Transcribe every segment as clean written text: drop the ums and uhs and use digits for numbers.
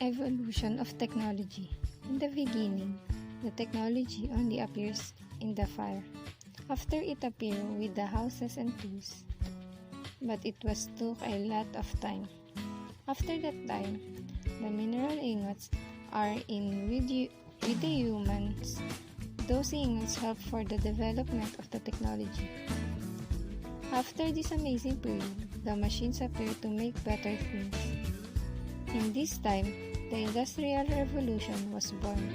Evolution of technology. In the beginning, the technology only appears in the fire. After it appeared with the houses and tools, but it took a lot of time. After that time, the mineral ingots are in with the humans. Those ingots help for the development of the technology. After this amazing period, the machines appear to make better things. In this time, the Industrial Revolution was born.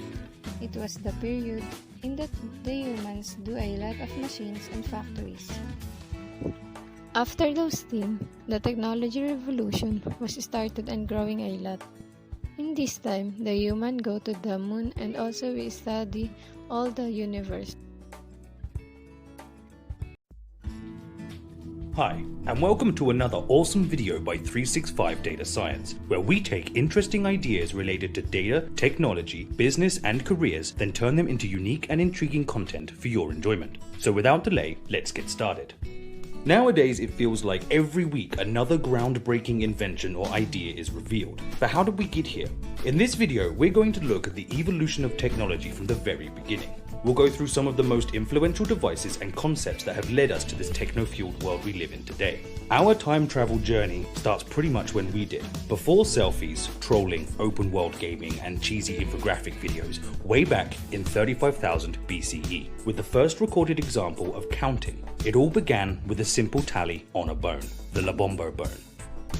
It was the period in that the humans do a lot of machines and factories. After those things, the technology revolution was started and growing a lot. In this time, the human go to the moon and also we study all the universe. Hi, and welcome to another awesome video by 365 Data Science, where we take interesting ideas related to data, technology, business, and careers, then turn them into unique and intriguing content for your enjoyment. So without delay, let's get started. Nowadays, it feels like every week another groundbreaking invention or idea is revealed. But how did we get here? In this video, we're going to look at the evolution of technology from the very beginning. We'll go through some of the most influential devices and concepts that have led us to this techno-fueled world we live in today. Our time travel journey starts pretty much when we did. Before selfies, trolling, open world gaming, and cheesy infographic videos, way back in 35,000 BCE, with the first recorded example of counting. It all began with a simple tally on a bone, the Labombo bone.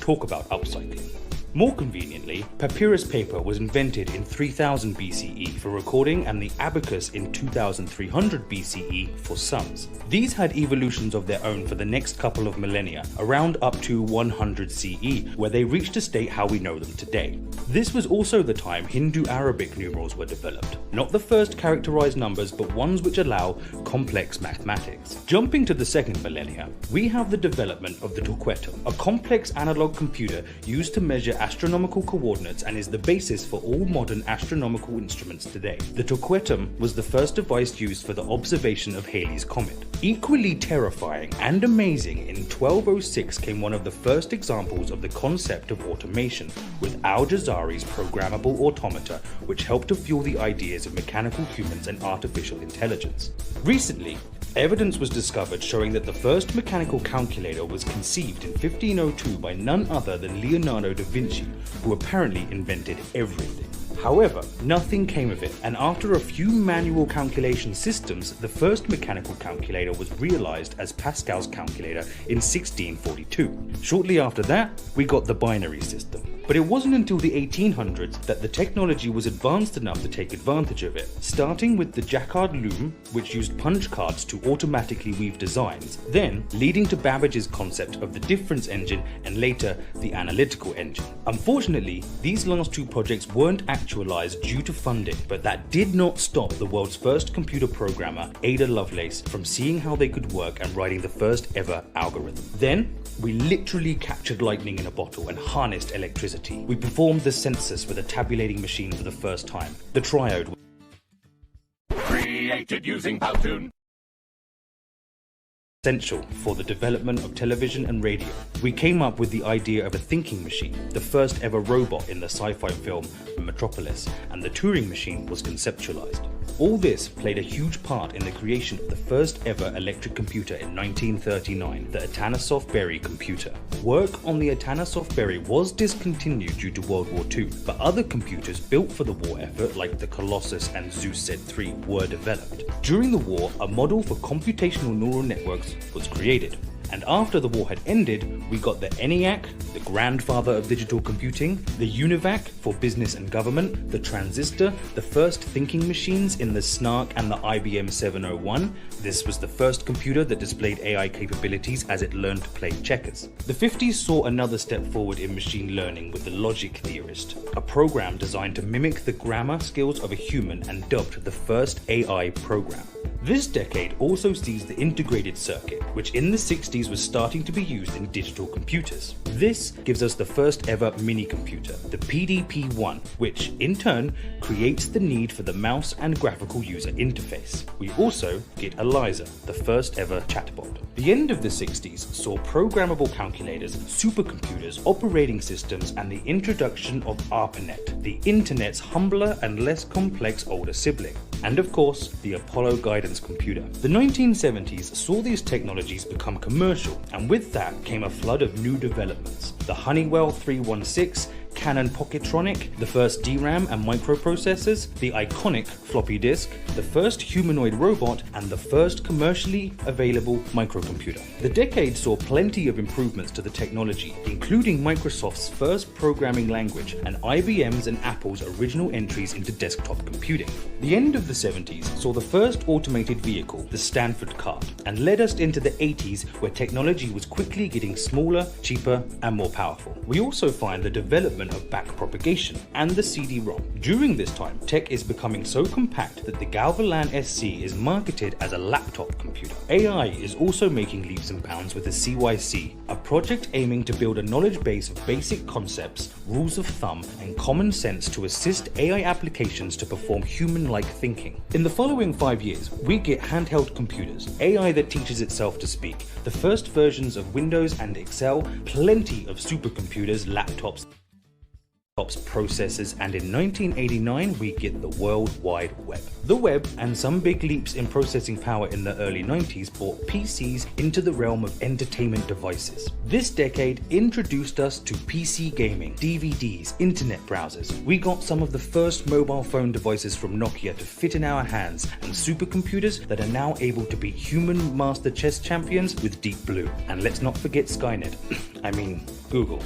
Talk about upcycling. More conveniently, papyrus paper was invented in 3000 BCE for recording and the abacus in 2300 BCE for sums. These had evolutions of their own for the next couple of millennia, around up to 100 CE, where they reached a state how we know them today. This was also the time Hindu-Arabic numerals were developed, not the first characterized numbers but ones which allow complex mathematics. Jumping to the second millennia, we have the development of the torquetum, a complex analog computer used to measure astronomical coordinates and is the basis for all modern astronomical instruments today. The torquetum was the first device used for the observation of Halley's Comet. Equally terrifying and amazing, in 1206 came one of the first examples of the concept of automation with Al-Jazari's programmable automata, which helped to fuel the ideas of mechanical humans and artificial intelligence. Recently, evidence was discovered showing that the first mechanical calculator was conceived in 1502 by none other than Leonardo da Vinci, who apparently invented everything. However, nothing came of it, and after a few manual calculation systems, the first mechanical calculator was realized as Pascal's calculator in 1642. Shortly after that, we got the binary system. But it wasn't until the 1800s that the technology was advanced enough to take advantage of it, starting with the Jacquard loom, which used punch cards to automatically weave designs, then leading to Babbage's concept of the difference engine and later the analytical engine. Unfortunately, these last two projects weren't actualized due to funding, but that did not stop the world's first computer programmer, Ada Lovelace, from seeing how they could work and writing the first ever algorithm. Then, we literally captured lightning in a bottle and harnessed electricity. We performed the census with a tabulating machine for the first time. The triode created using Powtoon. Essential for the development of television and radio. We came up with the idea of a thinking machine, the first ever robot in the sci-fi film Metropolis, and the Turing machine was conceptualized. All this played a huge part in the creation of the first ever electric computer in 1939, the Atanasoff-Berry computer. Work on the Atanasoff-Berry was discontinued due to World War II, but other computers built for the war effort like the Colossus and Zeus Z3 were developed. During the war, a model for computational neural networks was created. And after the war had ended, we got the ENIAC, the grandfather of digital computing, the UNIVAC for business and government, the transistor, the first thinking machines in the SNARC and the IBM 701. This was the first computer that displayed AI capabilities as it learned to play checkers. The 50s saw another step forward in machine learning with the logic theorist, a program designed to mimic the grammar skills of a human and dubbed the first AI program. This decade also sees the integrated circuit, which in the 60s was starting to be used in digital computers. This gives us the first ever mini-computer, the PDP-1, which in turn creates the need for the mouse and graphical user interface. We also get ELIZA, the first ever chatbot. The end of the 60s saw programmable calculators, supercomputers, operating systems, and the introduction of ARPANET, the internet's humbler and less complex older sibling. And of course, the Apollo guidance computer. The 1970s saw these technologies become commercial, and with that came a flood of new developments. The Honeywell 316, Canon Pocketronic, the first DRAM and microprocessors, the iconic floppy disk, the first humanoid robot, and the first commercially available microcomputer. The decade saw plenty of improvements to the technology, including Microsoft's first programming language and IBM's and Apple's original entries into desktop computing. The end of the 70s saw the first automated vehicle, the Stanford Cart, and led us into the 80s where technology was quickly getting smaller, cheaper, and more powerful. We also find the development of backpropagation and the CD-ROM. During this time, tech is becoming so compact that the Galvalan SC is marketed as a laptop computer. AI is also making leaps and bounds with the CYC, a project aiming to build a knowledge base of basic concepts, rules of thumb, and common sense to assist AI applications to perform human-like thinking. In the following 5 years, we get handheld computers, AI that teaches itself to speak, the first versions of Windows and Excel, plenty of supercomputers, laptops, processors, and in 1989 we get the World Wide Web. The web and some big leaps in processing power in the early 90s brought PCs into the realm of entertainment devices. This decade introduced us to PC gaming, DVDs, internet browsers. We got some of the first mobile phone devices from Nokia to fit in our hands, and supercomputers that are now able to beat human master chess champions with Deep Blue. And let's not forget Skynet, I mean Google.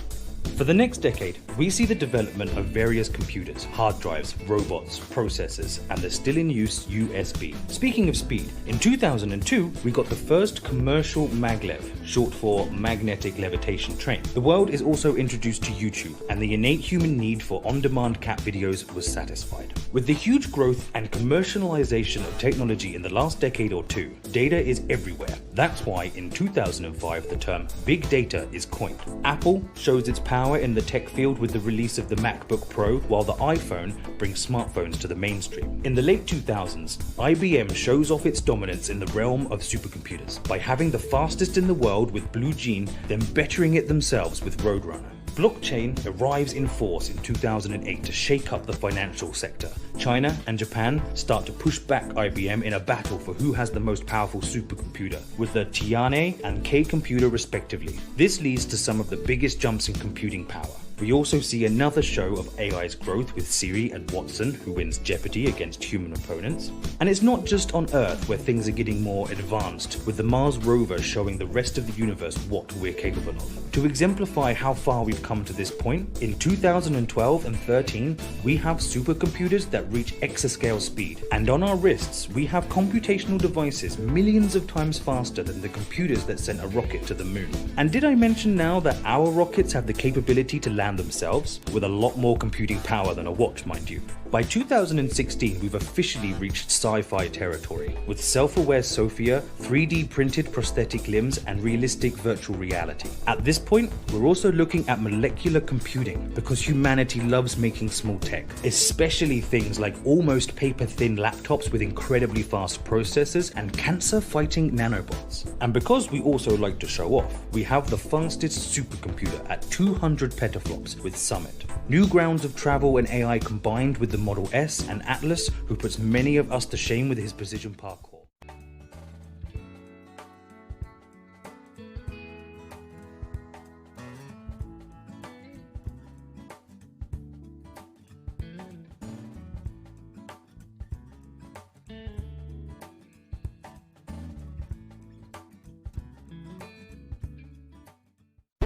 For the next decade, we see the development of various computers, hard drives, robots, processors, and the still in use USB. Speaking of speed, in 2002, we got the first commercial maglev, short for magnetic levitation train. The world is also introduced to YouTube, and the innate human need for on-demand cat videos was satisfied. With the huge growth and commercialization of technology in the last decade or two, data is everywhere. That's why in 2005 the term big data is coined. Apple shows its power in the tech field with the release of the MacBook Pro, while the iPhone brings smartphones to the mainstream. In the late 2000s, IBM shows off its dominance in the realm of supercomputers by having the fastest in the world with Blue Gene, then bettering it themselves with Roadrunner. Blockchain arrives in force in 2008 to shake up the financial sector. China and Japan start to push back IBM in a battle for who has the most powerful supercomputer, with the Tianhe and K computer respectively. This leads to some of the biggest jumps in computing power. We also see another show of AI's growth with Siri and Watson, who wins Jeopardy against human opponents. And it's not just on Earth where things are getting more advanced, with the Mars rover showing the rest of the universe what we're capable of. To exemplify how far we've come to this point, in 2012 and 13, we have supercomputers that reach exascale speed. And on our wrists, we have computational devices millions of times faster than the computers that sent a rocket to the moon. And did I mention now that our rockets have the capability to land themselves, with a lot more computing power than a watch, mind you. By 2016, we've officially reached sci-fi territory, with self-aware Sophia, 3D printed prosthetic limbs, and realistic virtual reality. At this point, we're also looking at molecular computing, because humanity loves making small tech, especially things like almost paper-thin laptops with incredibly fast processors and cancer-fighting nanobots. And because we also like to show off, we have the fastest supercomputer at 200 petaflops with Summit. New grounds of travel and AI combined with the Model S and Atlas, who puts many of us to shame with his precision parkour.